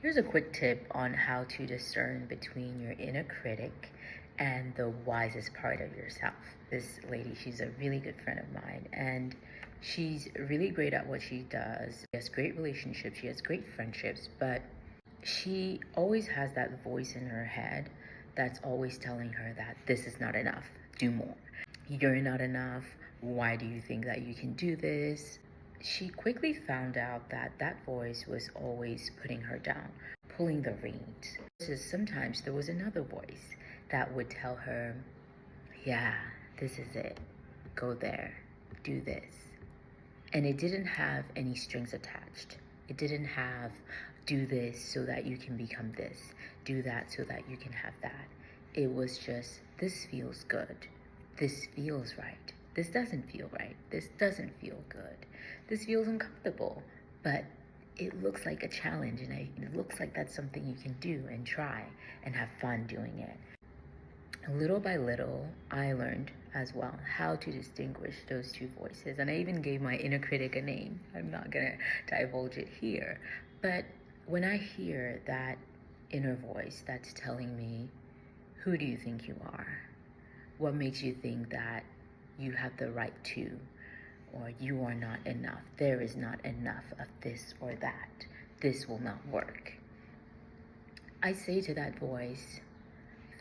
Here's a quick tip on how to discern between your inner critic and the wisest part of yourself. This lady, she's a really good friend of mine, and she's really great at what she does. She has great relationships, she has great friendships, but she always has that voice in her head that's always telling her that this is not enough, do more. You're not enough. Why do you think that you can do this? She quickly found out that that voice was always putting her down, pulling the reins. Sometimes there was another voice that would tell her, yeah, this is it. Go there. Do this. And it didn't have any strings attached. It didn't have, do this so that you can become this. Do that so that you can have that. It was just, this feels good. This feels right. This doesn't feel right. This doesn't feel good. This feels uncomfortable, but it looks like a challenge, and it looks like that's something you can do and try and have fun doing it. Little by little, I learned as well how to distinguish those two voices. And I even gave my inner critic a name. I'm not going to divulge it here. But when I hear that inner voice that's telling me, who do you think you are? What makes you think that you have the right to, or you are not enough? There is not enough of this or that. This will not work. I say to that voice,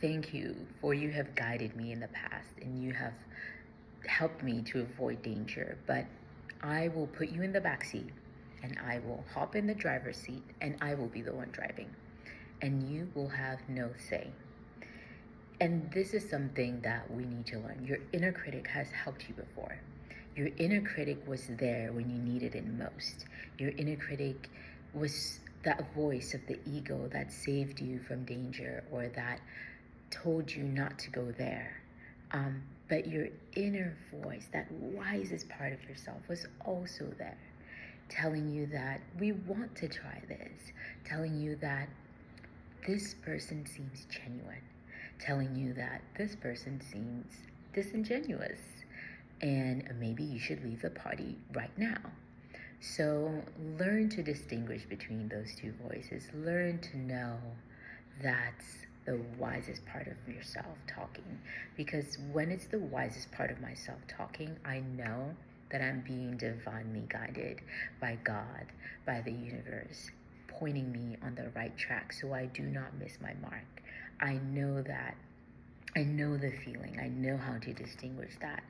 thank you, for you have guided me in the past and you have helped me to avoid danger. But I will put you in the back seat and I will hop in the driver's seat and I will be the one driving. And you will have no say. And this is something that we need to learn. Your inner critic has helped you before. Your inner critic was there when you needed it most. Your inner critic was that voice of the ego that saved you from danger or that told you not to go there. But your inner voice, that wisest part of yourself, was also there, telling you that we want to try this, telling you that this person seems genuine, telling you that this person seems disingenuous, and maybe you should leave the party right now. So learn to distinguish between those two voices. Learn to know that's the wisest part of yourself talking. Because when it's the wisest part of myself talking, I know that I'm being divinely guided by God, by the universe, pointing me on the right track so I do not miss my mark. I know that. I know the feeling. I know how to distinguish that.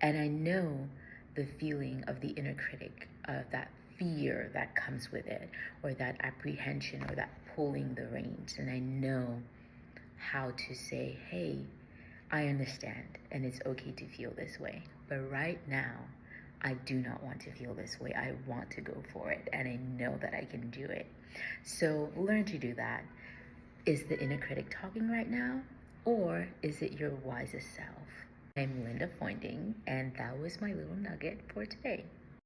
And I know the feeling of the inner critic, of that fear that comes with it, or that apprehension, or that pulling the reins. And I know how to say, hey, I understand, and it's okay to feel this way. But right now, I do not want to feel this way. I want to go for it, and I know that I can do it. So learn to do that. Is the inner critic talking right now, or is it your wisest self? I'm Linda Pointing, and that was my little nugget for today.